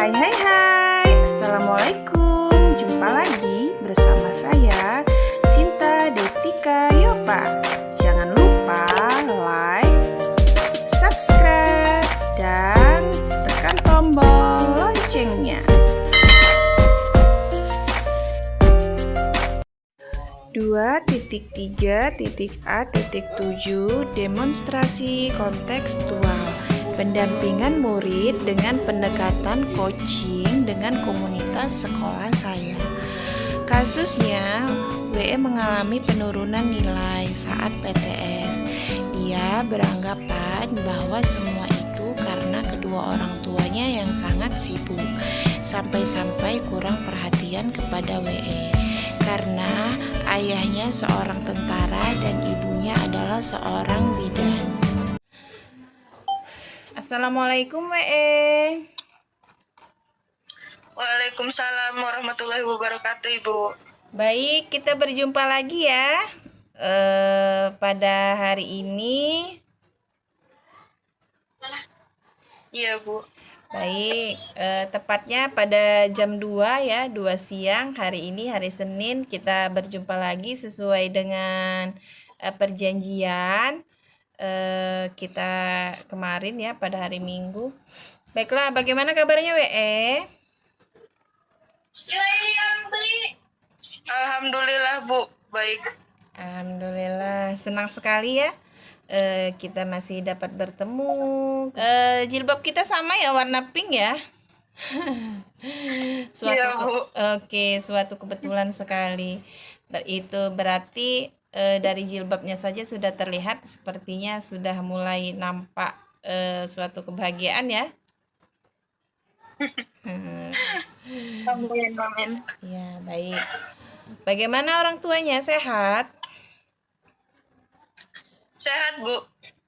Hai hai hai, Assalamualaikum. Jumpa lagi bersama saya Sinta Destika Yopa. Jangan lupa like, subscribe, dan tekan tombol loncengnya. 2.3.A.7 Demonstrasi kontekstual. Pendampingan murid dengan pendekatan coaching dengan komunitas sekolah saya. Kasusnya, WE mengalami penurunan nilai saat PTS. Ia beranggapan bahwa semua itu karena kedua orang tuanya yang sangat sibuk, sampai-sampai kurang perhatian kepada WE. Karena ayahnya seorang tentara dan ibunya adalah seorang bidan. Assalamualaikum WE. Waalaikumsalam warahmatullahi wabarakatuh, Ibu. Baik, kita berjumpa lagi ya pada hari ini. Iya, Bu. Baik, tepatnya pada jam 2 ya, 2 siang hari ini, hari Senin. Kita berjumpa lagi sesuai dengan perjanjian kita kemarin ya, pada hari Minggu. Baiklah, bagaimana kabarnya WE? Alhamdulillah, Bu. Baik. Alhamdulillah, senang sekali ya kita masih dapat bertemu. Jilbab kita sama ya, warna pink ya. Suatu kebetulan sekali. Itu berarti dari jilbabnya saja sudah terlihat, sepertinya sudah mulai nampak suatu kebahagiaan ya. Amin. Ya, baik. Bagaimana orang tuanya, sehat? Sehat, Bu.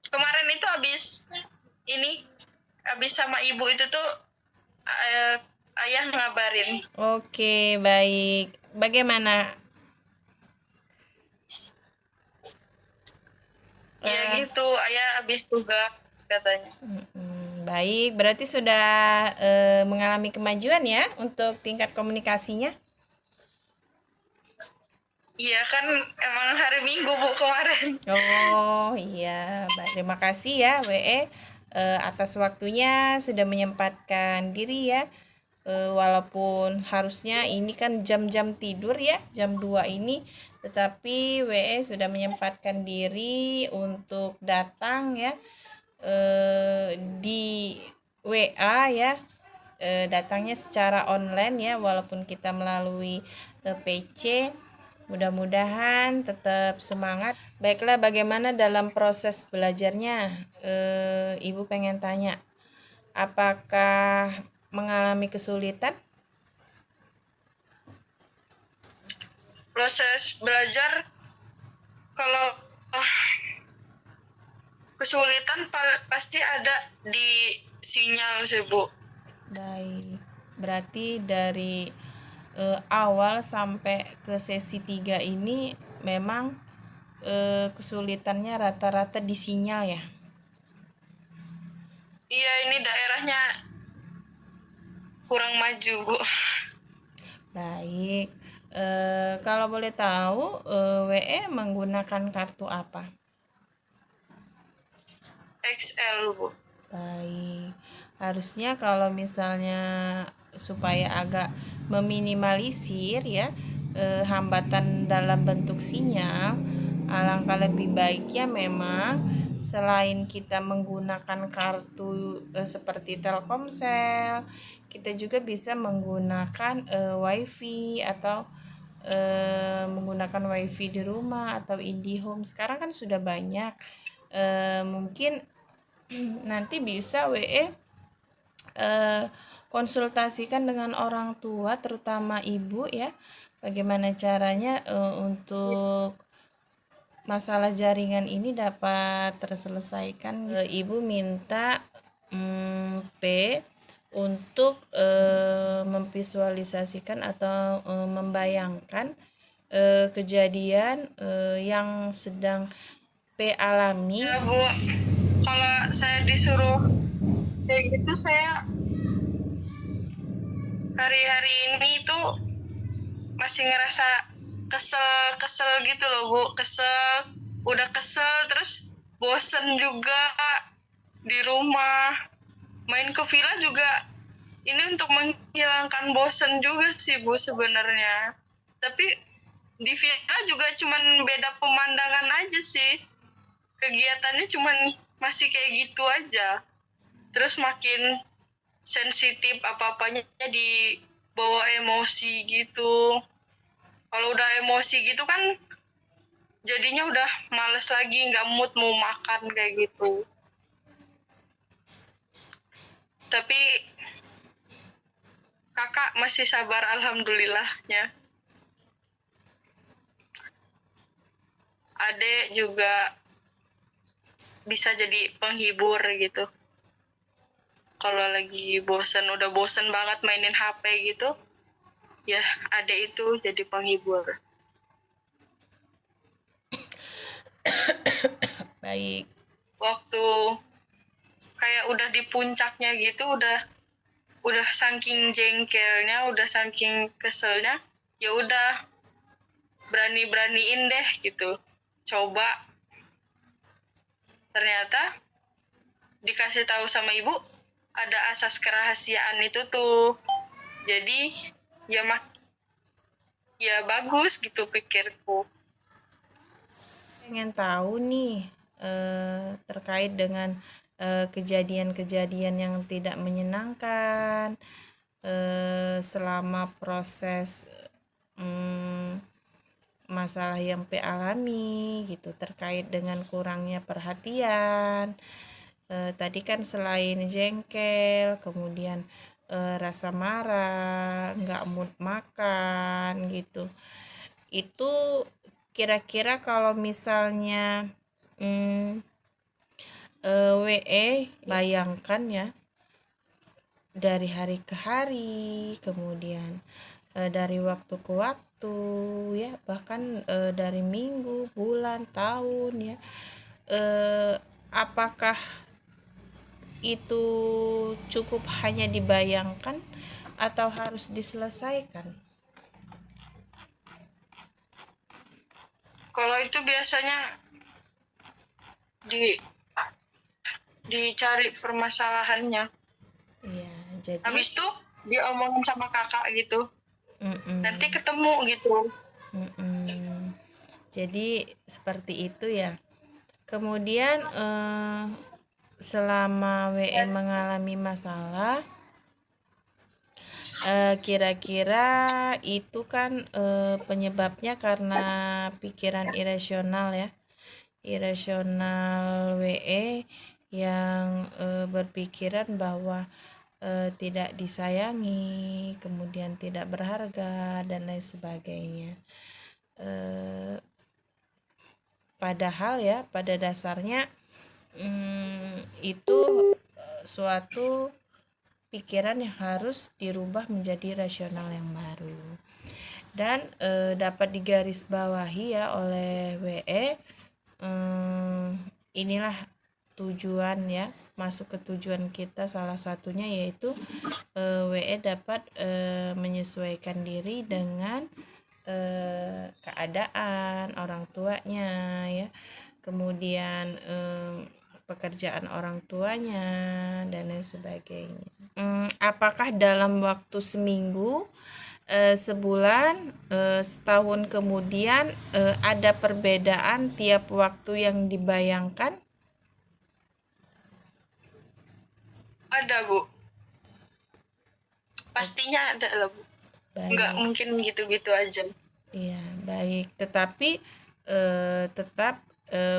Kemarin itu habis sama ibu itu tuh ayah ngabarin. Oke, baik. Bagaimana? Ya gitu, ayah habis tugas katanya. Baik, berarti sudah mengalami kemajuan ya untuk tingkat komunikasinya. Iya kan, emang hari Minggu, Bu, kemarin. Oh iya, terima kasih ya WE atas waktunya sudah menyempatkan diri ya. Walaupun harusnya ini kan jam-jam tidur ya, jam 2 ini, tetapi WE sudah menyempatkan diri untuk datang ya di WA ya, datangnya secara online ya, walaupun kita melalui PC. Mudah-mudahan tetap semangat. Baiklah, bagaimana dalam proses belajarnya? Ibu pengen tanya, apakah mengalami kesulitan? Proses belajar, kalau kesulitan pasti ada di sinyal sih, Bu. Baik, berarti dari awal sampai ke sesi 3 ini memang kesulitannya rata-rata di sinyal ya? Iya, ini daerahnya kurang maju, Bu. Baik, kalau boleh tahu WE menggunakan kartu apa? XL, Bu. Baik, harusnya kalau misalnya supaya agak meminimalisir ya hambatan dalam bentuk sinyal, alangkah lebih baiknya memang selain kita menggunakan kartu seperti Telkomsel, kita juga bisa menggunakan WiFi atau menggunakan WiFi di rumah atau IndiHome. Sekarang kan sudah banyak, mungkin nanti bisa WE konsultasikan dengan orang tua, terutama ibu ya, bagaimana caranya untuk masalah jaringan ini dapat terselesaikan. Ibu minta P untuk memvisualisasikan atau membayangkan kejadian yang sedang P alami. Ya, Bu, kalau saya disuruh kayak gitu, saya hari-hari ini tuh masih ngerasa kesel gitu loh Bu, udah kesel terus bosen juga di rumah. Main ke villa juga ini untuk menghilangkan bosen juga sih Bu sebenarnya. Tapi di villa juga cuman beda pemandangan aja sih, kegiatannya cuman masih kayak gitu aja. Terus makin sensitif, apa-apanya dibawa emosi gitu. Kalau udah emosi gitu kan jadinya udah males lagi, nggak mood mau makan kayak gitu. Tapi kakak masih sabar alhamdulillahnya. Adek juga bisa jadi penghibur gitu. Kalau lagi udah bosen banget mainin HP gitu, ya adek itu jadi penghibur. Baik. Waktu kayak udah di puncaknya gitu, udah saking jengkelnya, udah saking keselnya, ya udah beraniin deh gitu. Coba ternyata dikasih tahu sama ibu ada asas kerahasiaan itu tuh. Jadi ya bagus gitu pikirku. Pengen tahu nih terkait dengan kejadian-kejadian yang tidak menyenangkan selama proses masalah yang P alami gitu, terkait dengan kurangnya perhatian. Tadi kan selain jengkel, kemudian rasa marah, nggak mood makan gitu. Itu kira-kira kalau misalnya WE bayangkan ya, dari hari ke hari, kemudian dari waktu ke waktu ya, bahkan dari minggu, bulan, tahun ya, apakah itu cukup hanya dibayangkan atau harus diselesaikan? Kalau itu biasanya dicari permasalahannya. Iya, jadi Habis itu diomongin sama kakak gitu. Nanti ketemu gitu. Jadi seperti itu ya. Kemudian selama WE mengalami masalah, kira-kira itu kan penyebabnya karena pikiran irasional ya, irasional WE yang berpikiran bahwa tidak disayangi, kemudian tidak berharga dan lain sebagainya. Padahal ya pada dasarnya itu suatu pikiran yang harus dirubah menjadi rasional yang baru. Dan dapat digarisbawahi ya oleh WE, inilah tujuan ya, masuk ke tujuan kita salah satunya yaitu WE dapat menyesuaikan diri dengan keadaan orang tuanya ya, kemudian pekerjaan orang tuanya dan lain sebagainya. Apakah dalam waktu seminggu, sebulan, setahun kemudian ada perbedaan tiap waktu yang dibayangkan? Ada Bu, pastinya ada lah Bu. Nggak mungkin gitu-gitu aja. Iya, baik. Tetapi tetap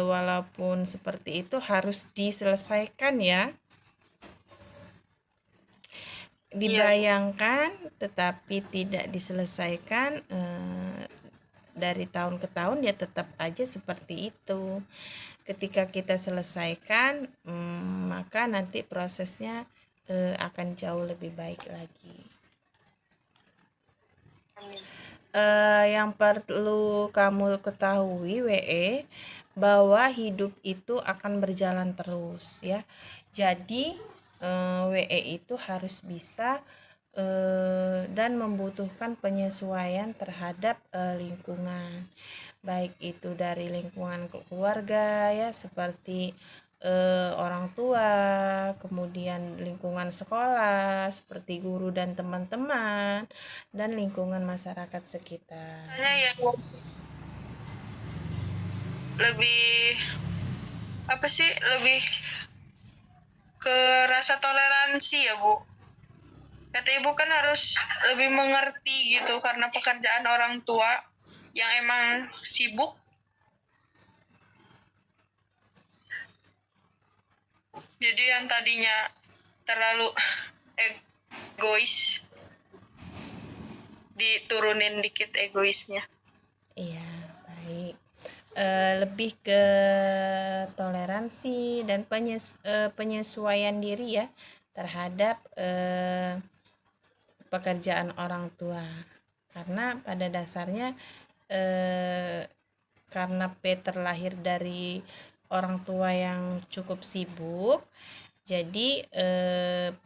walaupun seperti itu harus diselesaikan ya. Dibayangkan tetapi tidak diselesaikan, dari tahun ke tahun ya tetap aja seperti itu. Ketika kita selesaikan, maka nanti prosesnya akan jauh lebih baik lagi. Yang perlu kamu ketahui WE, bahwa hidup itu akan berjalan terus ya. Jadi WE itu harus bisa dan membutuhkan penyesuaian terhadap lingkungan, baik itu dari lingkungan keluarga ya, seperti orang tua, kemudian lingkungan sekolah seperti guru dan teman-teman, dan lingkungan masyarakat sekitar. Saya yang lebih apa sih, lebih ke rasa toleransi ya Bu. Kata ibu kan harus lebih mengerti gitu karena pekerjaan orang tua yang emang sibuk. Jadi yang tadinya terlalu egois, diturunin dikit egoisnya. Iya, baik. Lebih ke toleransi dan penyesuaian diri ya terhadap pekerjaan orang tua, karena pada dasarnya karena P terlahir dari orang tua yang cukup sibuk, jadi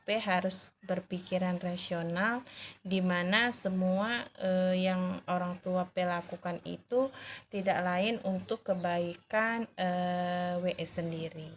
P harus berpikiran rasional, di mana semua yang orang tua P lakukan itu tidak lain untuk kebaikan WE sendiri.